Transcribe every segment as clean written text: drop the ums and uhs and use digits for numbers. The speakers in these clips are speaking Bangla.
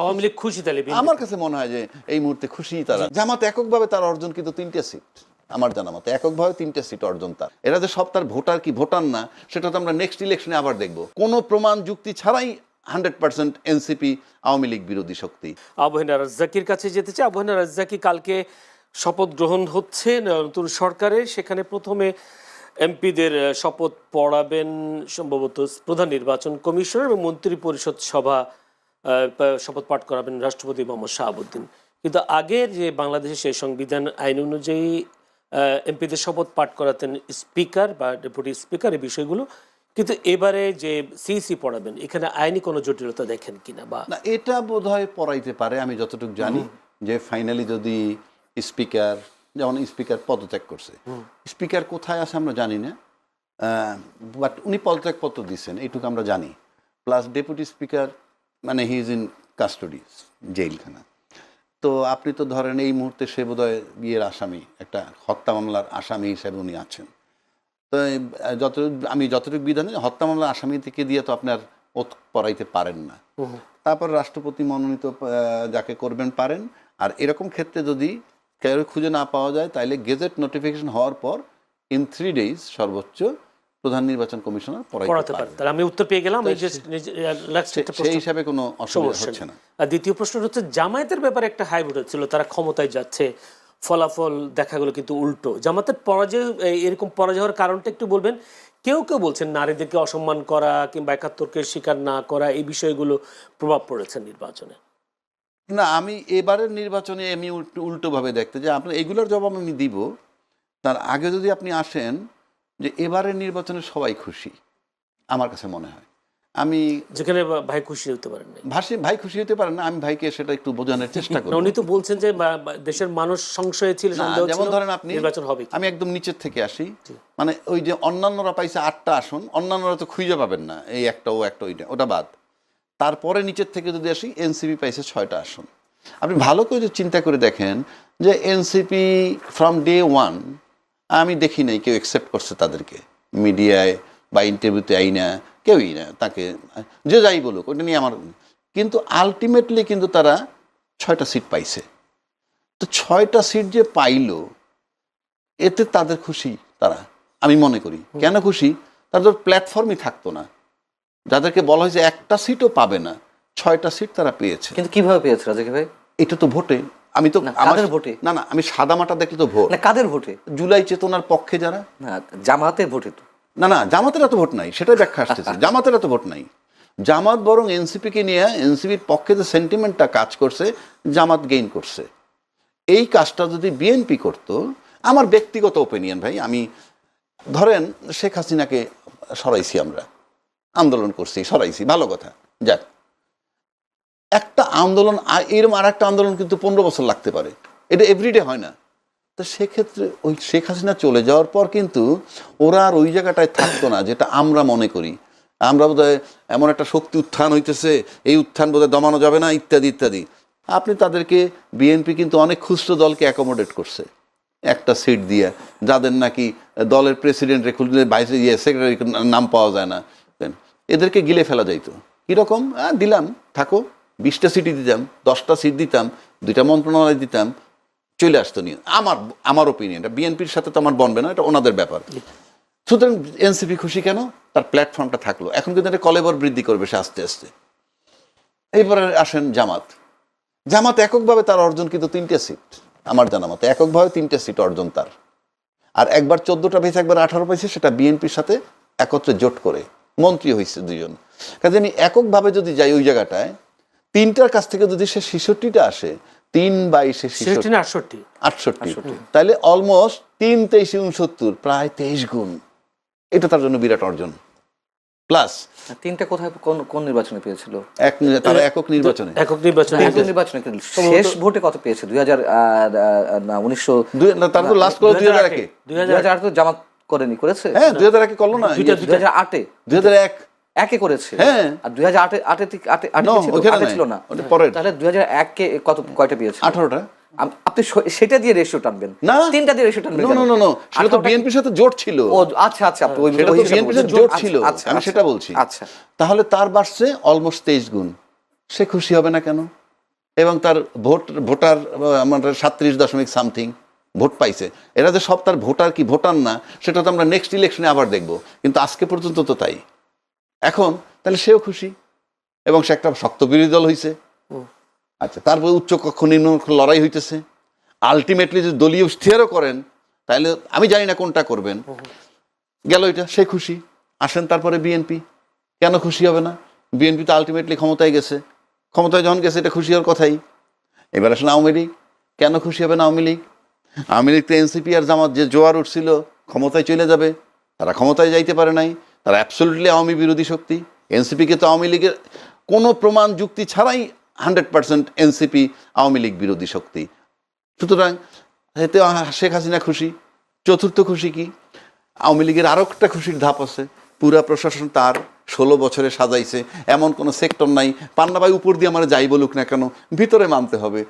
আওয়ামী লীগ খুশি তাহলে? আমার কাছে মনে হয় যে এই মুহূর্তে খুশি তারা। জামাত এককভাবে তার অর্জন কিন্তু 3টে সিট, আমার জানা মতে এককভাবে 3টে সিট অর্জন তার। এরা যে সব তার ভোটার কি ভোটার না সেটা তো আমরা নেক্সট ইলেকশনে আবার দেখবো। কোনো প্রমাণ যুক্তি ছাড়াই 100% এনসিপি আওয়ামী লীগ বিরোধী শক্তি। আবু হেনা রাজ্জাকীর কাছে যেতে চাই। আবু হেনা রাজ্জাকী কালকে শপথ গ্রহণ হচ্ছে নতুন সরকারের, সেখানে প্রথমে এমপিদের শপথ পড়াবেন সম্ভবত প্রধান নির্বাচন কমিশনার এবং মন্ত্রী পরিষদ সভা শপথ পাঠ করাবেন রাষ্ট্রপতি মোহাম্মদ শাহাবুদ্দিন। কিন্তু আগের যে বাংলাদেশের সেই সংবিধান আইন অনুযায়ী এমপিদের শপথ পাঠ করাতেন স্পিকার বা ডেপুটি স্পিকার, এই বিষয়গুলো। কিন্তু এবারে যে সিইসি পড়াবেন, এখানে আইনি কোনো জটিলতা দেখেন কিনা? বা না, এটা বোধহয় পড়াইতে পারে। আমি যতটুকু জানি যে ফাইনালি যদি স্পিকার, যেমন স্পিকার পদত্যাগ করছে, স্পিকার কোথায় আছে আমরা জানি না, বাট উনি পদত্যাগপত্র দিচ্ছেন এইটুকু আমরা জানি। প্লাস ডেপুটি স্পিকার মানে হি ইজ ইন কাস্টডি, জেলখানা। তো আপনি তো ধরেন এই মুহূর্তে সে বোধহয় বিয়ের আসামি, একটা হত্যা মামলার আসামি হিসেবে উনি আছেন। তো আমি যতটুকু বিধানে হত্যা মামলার আসামি থেকে দিয়ে তো আপনার ওত পড়াইতে পারেন না। তারপর রাষ্ট্রপতি মনোনীত যাকে করবেন পারেন। আর এরকম ক্ষেত্রে যদি কেউ খুঁজে না পাওয়া যায় তাহলে গেজেট নোটিফিকেশন হওয়ার পর ইন 3 days সর্বোচ্চ প্রধান নির্বাচন কমিশনার পড়াইতে পারেন। তাহলে আমি উত্তর পেয়ে গেলাম। সেই হিসাবে কোনো অসুবিধা হচ্ছে না। আর দ্বিতীয় প্রশ্ন হচ্ছে, জামায়াতের ব্যাপারে একটা হাই ভোট হচ্ছিল, তারা ক্ষমতায় যাচ্ছে, ফলাফল দেখা গেলো কিন্তু উল্টো। জামাতের পরাজয়, এরকম পরাজয় হওয়ার কারণটা একটু বলবেন? কেউ কেউ বলছেন নারীদেরকে অসম্মান করা কিংবা ৭১কে স্বীকার না করা, এই বিষয়গুলো প্রভাব পড়েছে নির্বাচনে। না, আমি এবারের নির্বাচনে আমি উল্টোভাবে দেখতে যে আপনার এগুলোর জবাব আমি দিব। তার আগে যদি আপনি আসেন যে এবারের নির্বাচনে সবাই খুশি আমার কাছে মনে হয়। আমি যেখানে ভাই খুশি হতে পারেন না, ভাই খুশি হতে পারেন না, আমি ভাইকে সেটা একটু বোঝানোর চেষ্টা করি। উনি তো বলছেন যে দেশের মানুষ সংশয়ে ছিল, সন্দেহ ছিল, যেমন ধরেন আপনি নির্বাচন হবে। আমি একদম নিচের থেকে আসি, মানে ওই যে অন্যান্যরা পাইছে 8টা আসন, অন্যান্যরা তো খুঁজে পাবেন না, এই একটা ও একটা ওটা বাদ। তারপরে নিচের থেকে যদি আসি, এনসিপি পাইছে 6টা আসন। আপনি ভালো করে চিন্তা করে দেখেন যে এনসিপি ফ্রম ডে 1 আমি দেখি নাই কেউ অ্যাকসেপ্ট করছে তাদেরকে, মিডিয়ায় বা ইন্টারভিউতে আইনা কেউই না, তাকে যে যাই বলুক ওটা নিয়ে আমার। কিন্তু আলটিমেটলি কিন্তু তারা 6টা সিট পাইছে। তো 6টা সিট যে পাইলো এতে তাদের খুশি তারা, আমি মনে করি। কেন খুশি? তাদের প্ল্যাটফর্মই থাকতো না, যাদেরকে বলা হয়েছে একটা সিটও পাবে না, 6টা সিট তারা পেয়েছে। কিন্তু কিভাবে পেয়েছে রাজাকি ভাই? এটা তো ভোটে। আমি তো কাদের ভোটে? না, আমি সাদা মাটা দেখলে তো ভোট। না, কাদের ভোটে? জুলাই চেতনার পক্ষে যারা। না, জামাতের ভোটে তো না, জামাতের এত ভোট নাই, সেটাই ব্যাখ্যা আসতেছে। জামাতের এত ভোট নাই। জামাত বরং এনসিপিকে নিয়ে, এনসিপির পক্ষে যে সেন্টিমেন্টটা কাজ করছে, জামাত গেইন করছে। এই কাজটা যদি বিএনপি করতো, আমার ব্যক্তিগত ওপিনিয়ন ভাই, আমি ধরেন শেখ হাসিনাকে সরাইছি, আমরা আন্দোলন করছি, সরাইছি, ভালো কথা, যাক। একটা আন্দোলন এরকম আর একটা আন্দোলন কিন্তু 15 বছর লাগতে পারে, এটা এভরিডে হয় না। তো সেক্ষেত্রে ওই শেখ হাসিনা চলে যাওয়ার পর কিন্তু ওরা আর ওই জায়গাটায় থাকতো না, যেটা আমরা মনে করি। আমরা বোধহয় এমন একটা শক্তি উত্থান হইতেছে, এই উত্থান বোধহয় দমানো যাবে না, ইত্যাদি ইত্যাদি। আপনি তাদেরকে, বিএনপি কিন্তু অনেক খুচরো দলকে অ্যাকোমোডেট করছে একটা সিট দিয়ে, যাদের নাকি দলের প্রেসিডেন্ট খুললে ভাইস সেক্রেটারি নাম পাওয়া যায় না, এদেরকে গিলে ফেলা যাইতো। কীরকম? দিলাম, থাকো, 20টা সিটই দিতাম, 10টা সিট দিতাম, 2টা মন্ত্রণালয় দিতাম, চলে আসতো নিয়ে। আমার ওপিনিয়ন, বিএনপির সাথে তো আমার বনবে না, এটা ওনাদের ব্যাপার। সুতরাং এনসিপি খুশি কেন? তার প্ল্যাটফর্মটা থাকলো। এখন কিন্তু এটা কলেবর বৃদ্ধি করবে সে আস্তে আস্তে। এইবারে আসেন জামাত এককভাবে তার অর্জন কিন্তু 3টে সিট, আমার জানা মতো এককভাবে 3টে সিট অর্জন তার। আর একবার 14টা পেয়েছে, একবার 18 পেয়েছে, সেটা বিএনপির সাথে একত্রে জোট করে মন্ত্রী হয়েছে 2জন। কাজে আমি এককভাবে যদি যাই ওই জায়গাটায়, 3টার কাছ থেকে যদি সে 66টা আসে, 3 22 68, তাহলে অলমোস্ট 3 23 69, প্রায় 23 গুণ। এটা তার জন্য বিরাট অর্জন। প্লাস 3টা কোথায়, কোন নির্বাচনে পেয়েছিল? তারা একক নির্বাচনে শেষ ভোটে কত পেয়েছে? 2019, তার তো লাস্ট করে 2001 তো জামাত করেছে। হ্যাঁ, 2001 করলো না, 2008 2001 করেছে। হ্যাঁ, আর 2008 ছিল না, তাহলে 2001 কে কয়টা পেয়েছে? 18টা। আপনি সেটা দিয়ে রেশিও টানবেন না, 3টা দিয়ে রেশিও টানবেন? না, সেটা তো বিএনপির সাথে জোট ছিল। ও আচ্ছা, আপনি ওই সেটা তো বিএনপির সাথে জোট ছিল, আমি সেটা বলছি। আচ্ছা, তাহলে তার বাড়ছে অলমোস্ট 23 গুণ। সে খুশি হবে না কেন? এবং তার ভোটার আমাদের 37.something ভোট পাইছে। এরা যে সব তার ভোটার কি ভোটার না সেটা তো আমরা নেক্সট ইলেকশনে আবার দেখব, কিন্তু আজকে পর্যন্ত তো তাই। এখন তাহলে সেও খুশি এবং সে একটা শক্ত বিরোধী দল হয়েছে। আচ্ছা, তারপরে উচ্চকক্ষ নিম্নকক্ষ লড়াই হইতেছে। আলটিমেটলি যদি দলীয় ইশতেহারও করেন তাহলে আমি জানি না কোনটা করবেন, গেল এটা, সে খুশি। আসেন তারপরে বিএনপি, কেন খুশি হবে না? বিএনপি তো আলটিমেটলি ক্ষমতায় গেছে, ক্ষমতায় যখন গেছে এটা খুশি হওয়ার কথাই। এবার আসেন আওয়ামী লীগ, কেন খুশি হবে না আওয়ামী লীগ? আওয়ামী লীগ তো এনসিপি আর জামাত যে জোয়ার উঠছিল ক্ষমতায় চলে যাবে, তারা ক্ষমতায় যাইতে পারে নাই, তারা অ্যাবসলিউটলি আওয়ামী বিরোধী শক্তি। এনসিপিকে তো আওয়ামী লীগের কোনো প্রমাণ যুক্তি ছাড়াই 100% এনসিপি আওয়ামী লীগ বিরোধী শক্তি। সুতরাং এতে শেখ হাসিনা খুশি। চতুর্থ খুশি কি? আওয়ামী লীগের আরও একটা খুশির ধাপ আছে, পুরা প্রশাসন তার 16 বছরে সাজাইছে, এমন কোনো সেক্টর নাই। পান্নাবাই উপর দিয়ে আমার যাই বলুক না কেন ভিতরে মানতে হবে,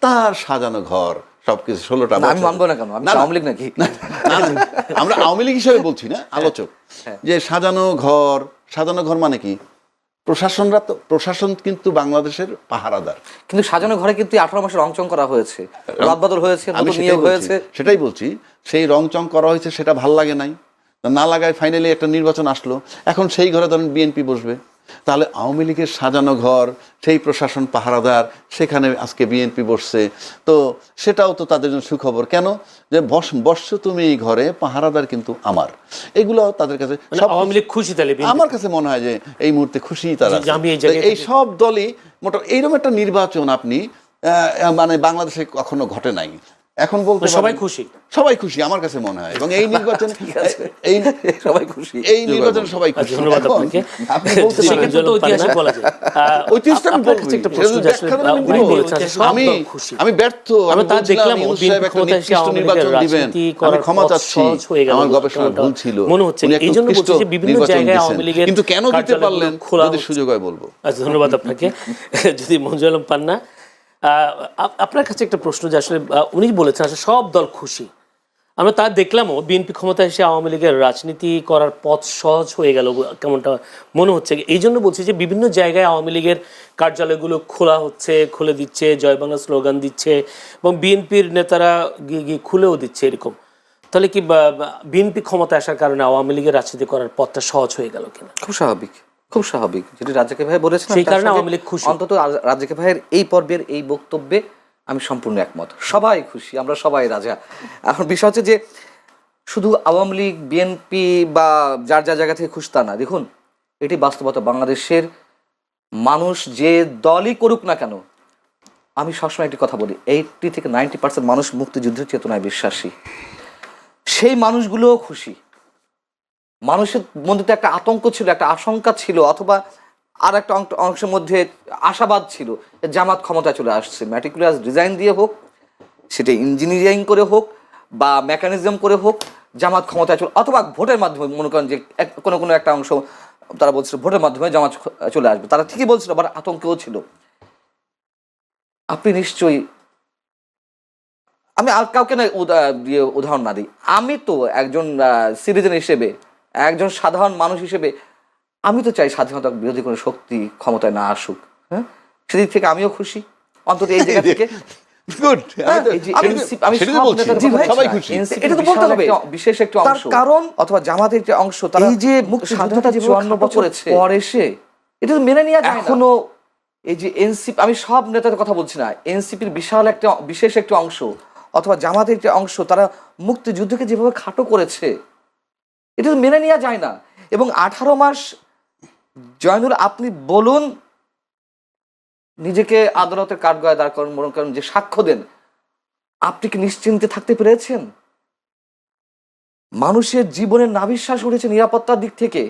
তার সাজানো ঘর সবকিছু 16টা আমি মানবো না কেন? আমি আওয়ামী লীগ নাকি? আমরা আওয়ামী লীগ হিসেবে বলছি না, আলোচক। যে সাজানো ঘর মানে কি? প্রশাসন কিন্তু বাংলাদেশের পাহারাদার। কিন্তু সাজানো ঘরে কিন্তু 18 মাসে রংচং করা হয়েছে, রদবদল হয়েছে, নতুন নিয়োগ হয়েছে। সেটাই বলছি, সেই রংচং করা হয়েছে, সেটা ভাল লাগে নাই, না লাগায় ফাইনালি একটা নির্বাচন আসলো। এখন সেই ঘরে ধরেন বিএনপি বসবে, তাহলে আওয়ামী লীগের সাজানো ঘর, সেই প্রশাসন পাহারাদার, সেখানে আজকে বিএনপি বসছে, তো সেটাও তো তাদের জন্য সুখবর। কেন? যে বসছ তুমি এই ঘরে, পাহারাদার কিন্তু আমার। এগুলো তাদের কাছে আওয়ামী লীগ খুশি। তাহলে আমার কাছে মনে হয় যে এই মুহূর্তে খুশি তারা। এই সব দলই মোটামুটি এইরকম একটা নির্বাচন আপনি মানে বাংলাদেশে কখনো ঘটে নাই। এখন বলতে সবাই খুশি, সবাই খুশি আমার কাছে মনে হয়। এবং এই নির্বাচনে এই সবাই খুশি, এই নির্বাচনে সবাই খুশি। ধন্যবাদ আপনাকে। আপনি বলতে পারেন ঐতিহাসিক বলা যায়, ঐতিহাসিক আমি আমি ব্যর্থ। আমি তা দেখলাম নির্বাচন দিবেন, আমি ক্ষমা চাচ্ছি, আমার গবেষণা ভুল ছিল। মনে হচ্ছে এই জন্য বলছি যে বিভিন্ন জায়গায় আওয়ামী লীগের কিন্তু কেন দিতে পারলেন যদি সুযোগ হয় বলবো। আচ্ছা, ধন্যবাদ আপনাকে। যদি মঞ্জুর আলম পান্না, আপনার কাছে একটা প্রশ্ন, যে আসলে উনি বলেছেন আসলে সব দল খুশি, আমরা তা দেখলামও বিএনপি ক্ষমতায় এসে আওয়ামী লীগের রাজনীতি করার পথ সহজ হয়ে গেল কেমনটা মনে হচ্ছে। এই জন্য বলছি যে বিভিন্ন জায়গায় আওয়ামী লীগের কার্যালয়গুলো খোলা হচ্ছে, খুলে দিচ্ছে, জয় বাংলা স্লোগান দিচ্ছে, এবং বিএনপির নেতারা গিয়ে খুলেও দিচ্ছে এরকম। তাহলে কি বিএনপি ক্ষমতায় আসার কারণে আওয়ামী লীগের রাজনীতি করার পথটা সহজ হয়ে গেল কিনা? খুব স্বাভাবিক, খুব স্বাভাবিক। যেটি রাজ্জাকি ভাই বলেছেন, সেই কারণে আওয়ামী লীগ খুশি। অন্তত রাজ্জাকি ভাইয়ের এই পর্বের এই বক্তব্যে আমি সম্পূর্ণ একমত। সবাই খুশি, আমরা সবাই রাজা। এখন বিষয় হচ্ছে যে শুধু আওয়ামী লীগ, বিএনপি বা যার যার জায়গা থেকে খুশি তা না। দেখুন, এটি বাস্তবতা। বাংলাদেশের মানুষ যে দলই করুক না কেন, আমি সবসময় একটি কথা বলি, 80 থেকে 90% মানুষ মুক্তিযুদ্ধের চেতনায় বিশ্বাসী। সেই মানুষগুলোও খুশি। মানুষের মধ্যে তো একটা আতঙ্ক ছিল, একটা আশঙ্কা ছিল, অথবা আর একটা অংশের মধ্যে আশাবাদ ছিল, জামাত ক্ষমতায় চলে আসছে। ম্যাটিকুলাস ডিজাইন দিয়ে হোক, সেটা ইঞ্জিনিয়ারিং করে হোক বা মেকানিজম করে হোক, জামাত ক্ষমতায় চলে, অথবা ভোটের মাধ্যমে, মনে করেন যে কোনো একটা অংশ তারা বলছিল ভোটের মাধ্যমে জামাত চলে আসবে, তারা ঠিকই বলছিল, আবার আতঙ্কেও ছিল। আপনি নিশ্চয়ই, আমি আর কাউকে না উদাহরণ না দিই, আমি তো একজন সিটিজেন হিসেবে, একজন সাধারণ মানুষ হিসেবে আমি তো চাই স্বাধীনতা বিরোধী কোনো শক্তি ক্ষমতায় না আসুক। হ্যাঁ, সেদিক থেকে আমিও খুশি, অন্তত এই জায়গা থেকে। বিশেষ একটি অংশ, কারণ অথবা জামাতের একটি অংশ, তারা এই যে স্বাধীনতা 54 বছর পর এসে এটা তো মেনে নেওয়া যায় না। এখনো এই যে এনসিপি, আমি সব নেতাদের কথা বলছি না, এনসিপির বিশেষ একটি অংশ অথবা জামাতের একটি অংশ, তারা মুক্তিযুদ্ধকে যেভাবে খাটো করেছে, এটা তো মেনে নেওয়া যায় না। এবং 18 মাস, জয়নুল আপনি বলুন, নিজেকে আদালতের কাঠগড়ায় দাঁড় করেন, মনে করেন যে সাক্ষ্য দেন, আপনি কি নিশ্চিন্তে থাকতে পেরেছেন? মানুষের জীবনের নাভিশ্বাস উঠেছে নিরাপত্তার দিক থেকে।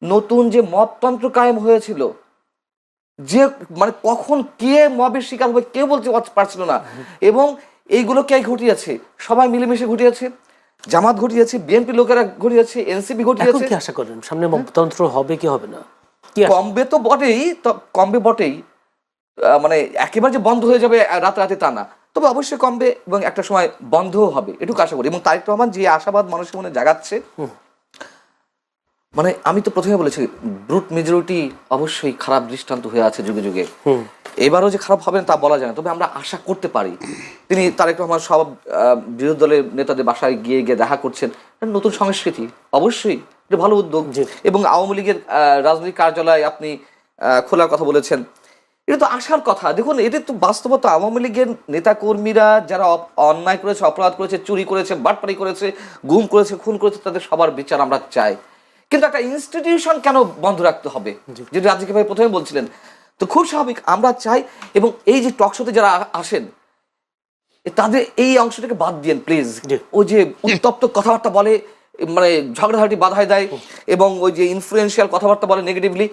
নতুন যে মবতন্ত্র কায়েম হয়েছিল, যে মানে কখন কে মবের শিকার হবে কেউ বলতে পারছিল না, এবং এইগুলো কে ঘটিয়েছে? সবাই মিলেমিশে ঘটিয়েছে। জামাত ঘটিয়েছে, বিএনপি লোকেরা ঘটিয়েছে, এনসিপি ঘটিয়েছে। কি আশা করেন সামনে মবতন্ত্র হবে কি হবে না? কমবে তো বটেই, মানে একেবারে যে বন্ধ হয়ে যাবে রাতে তা না, তবে অবশ্যই কমবে এবং একটা সময় বন্ধও হবে, এটুকু আশা করি। এবং তারেক রহমান যে আশাবাদ মানুষের মনে জাগাচ্ছে, মানে আমি তো প্রথমে বলেছি ব্রুট মেজরিটি অবশ্যই খারাপ দৃষ্টান্ত হয়ে আছে যুগে যুগে। এবারও যে খারাপ হবে না তা বলা যায় না, তবে আমরা আশা করতে পারি। তিনি তারেক রহমান সব বিরোধী দলের নেতাদের বাসায় গিয়ে গিয়ে দেখা করছেন, এটা নতুন সংস্কৃতি, অবশ্যই এটা ভালো উদ্যোগ। এবং আওয়ামী লীগের রাজনৈতিক কার্যালয় আপনি খোলার কথা বলেছেন, এটা তো আসার কথা। দেখুন এটা তো বাস্তবতা, আওয়ামী লীগের নেতাকর্মীরা যারা অন্যায় করেছে, অপরাধ করেছে, চুরি করেছে, বাটপারি করেছে, গুম করেছে, খুন করেছে, তাদের সবার বিচার আমরা চাই। কিন্তু একটা ইনস্টিটিউশন কেন বন্ধ রাখতে হবে, যেটা রাজীব ভাই প্রথমে বলছিলেন, তো খুব স্বাভাবিক আমরা চাই। এবং এই যে টক শোতে যারা আসেন তাদের এই অংশটাকে বাদ দিয়েন প্লিজ। ওই যে উত্তপ্ত কথাবার্তা বলে, মানে ঝগড়াঝাটি বাধায় দেয়, এবং ওই যে ইনফ্লুয়েন্সিয়াল কথাবার্তা বলে নেগেটিভলি,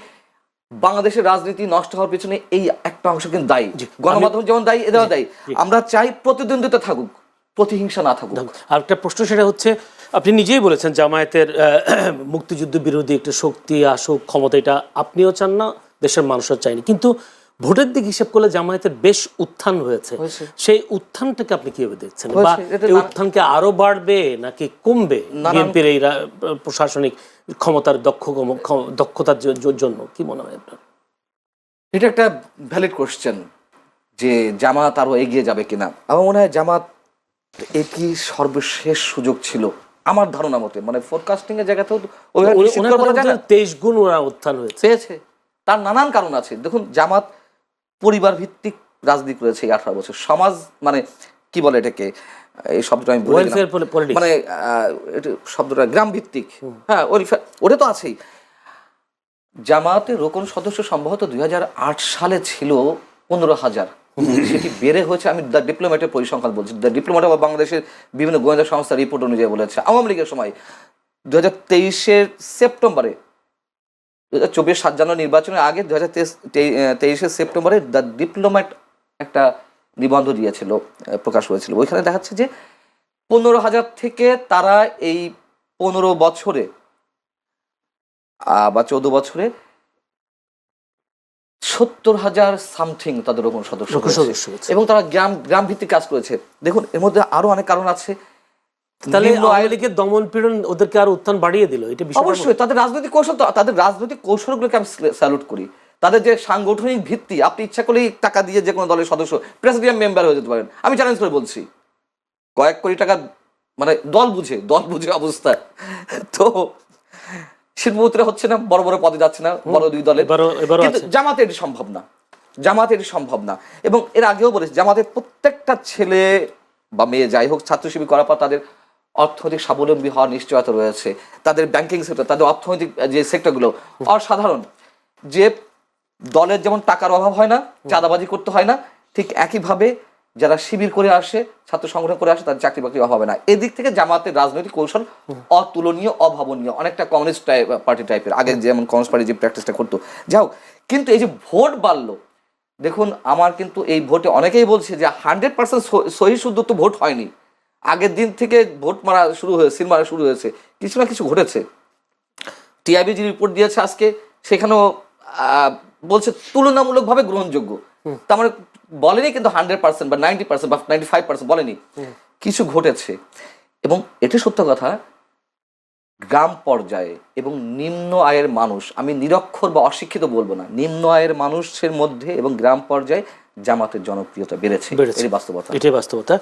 বাংলাদেশের রাজনীতি নষ্ট হওয়ার পিছনে এই একটা অংশ কিন্তু দায়ী। গণমাধ্যম যেমন দায়ী, এদেরও দায়ী। আমরা চাই প্রতিদ্বন্দ্বিতা থাকুক, প্রতিহিংসা না থাকুক। আর একটা প্রশ্ন সেটা হচ্ছে, আপনি নিজেই বলেছেন জামায়াতের মুক্তিযুদ্ধ বিরোধী একটা শক্তি আসুক ক্ষমতা, এটা আপনিও চান না, দেশের মানুষও চায়নি, কিন্তু ভোটের দিক হিসেব করলে জামায়াতের বেশ উত্থান হয়েছে। সেই উত্থানটাকে আপনি কিভাবে দেখছেন, বা এই উত্থানকে আরো বাড়বে নাকি কমবে বিএনপির এই প্রশাসনিক ক্ষমতার দক্ষতার জন্য, কি মনে হয় আপনার? এটা একটা ভ্যালিড কোশ্চেন যে জামাত আরো এগিয়ে যাবে কিনা। আমার মনে হয় জামাত এটি সর্বশেষ সুযোগ ছিল আমার ধারণা মতে, মানে ফোরকাস্টিং এর জায়গাতেও 23 গুণ ওরা উত্থান পেয়েছে। তার নানান কারণ আছে। দেখুন জামাত পরিবার ভিত্তিক রাজনীতি করেছে এই 18 বছর। সমাজ মানে কি বলে এটাকে, এই শব্দটা আমি বলে দিলাম, মানে এটা শব্দটা গ্রাম ভিত্তিক, হ্যাঁ ওটা তো আছেই। জামাতের রোকন সদস্য সম্ভবত 2008 সালে ছিল 15,000, সেটি বেড়ে হয়েছে, আমি দ্য ডিপ্লোম্যাটের পরিসংখ্যান বলছি, দ্য ডিপ্লোম্যাট বা বাংলাদেশের বিভিন্ন গোয়েন্দা সংস্থার রিপোর্ট অনুযায়ী বলেছে, আওয়ামী লীগের সময় 2023 সেপ্টেম্বরে, 2024 7 জানুয়ারি নির্বাচনের আগে 2023 সেপ্টেম্বরে দ্য ডিপ্লোম্যাট একটা নিবন্ধ দিয়েছিল, প্রকাশ হয়েছিল। ওইখানে দেখাচ্ছে যে 15,000 থেকে তারা এই 15 বছরে বা 14 বছরে 70,000 সামথিং তাদের ওরকম সদস্য, এবং তারা গ্রাম ভিত্তিক কাজ করেছে। দেখুন এর মধ্যে আরো অনেক কারণ আছে। তাহলে আওয়ামী লীগের দমন পীড়ন ওদেরকে আরো উত্থান বাড়িয়ে দিল, এটা অবশ্যই তাদের রাজনৈতিক কৌশল, তাদের রাজনৈতিক কৌশলগুলোকে আমি স্যালুট করি। তাদের যে সাংগঠনিক ভিত্তি, আপনি ইচ্ছা করলেই টাকা দিয়ে যে কোনো দলের সদস্য প্রেসিডিয়াম মেম্বার হয়ে যেতে পারেন, আমি চ্যালেঞ্জ করে বলছি। কয়েক কোটি টাকা, মানে দল বুঝে অবস্থা। তো শিল্পপতিরা হচ্ছে না, বড় বড় পদে যাচ্ছে না বড় দুই দলের, কিন্তু জামাতে এটি সম্ভব না। এবং এর আগেও বলেছি, জামাতের প্রত্যেকটা ছেলে বা মেয়ে যাই হোক ছাত্র শিবির করার পর তাদের অর্থনৈতিক স্বাবলম্বী হওয়ার নিশ্চয়তা রয়েছে। তাদের ব্যাংকিং সেক্টর, তাদের অর্থনৈতিক যে সেক্টরগুলো অসাধারণ। যে দলের যেমন টাকার অভাব হয় না, চাঁদাবাজি করতে হয় না, ঠিক একইভাবে যারা শিবির করে আসে, ছাত্র সংগঠন করে আসে, তাদের চাকরি বাকরি অভাব হয় না। এদিক থেকে জামাতের রাজনৈতিক কৌশল অতুলনীয়, অভাবনীয়, অনেকটা কমিউনিস্ট পার্টি টাইপের, আগে যেমন কমিউনিস্ট পার্টি যে প্র্যাকটিসটা করতো। যাও, কিন্তু এই যে ভোট বাড়লো, দেখুন আমার কিন্তু এই ভোটে অনেকেই বলছে যে 100% সহি শুদ্ধ তো ভোট হয়নি। আগের দিন থেকে ভোট মারা শুরু হয়েছে, সিল মারা শুরু হয়েছে, কিছু না কিছু ঘটেছে। টিআইবি যে রিপোর্ট দিয়েছে আজকে, সেখানেও বলছে তুলনামূলকভাবে গ্রহণযোগ্য। তার মানে বলেনি কিন্তু 100% বা 90% বা 95% বলেনি, কিছু ঘটেছে। এবং এটি সত্য কথা, গ্রাম পর্যায়ে এবং নিম্ন আয়ের মানুষ, আমি নিরক্ষর বা অশিক্ষিত বলবো না, নিম্ন আয়ের মানুষের মধ্যে এবং গ্রাম পর্যায়ে জামাতের জনপ্রিয়তা বেড়েছে, এটাই বাস্তবতা।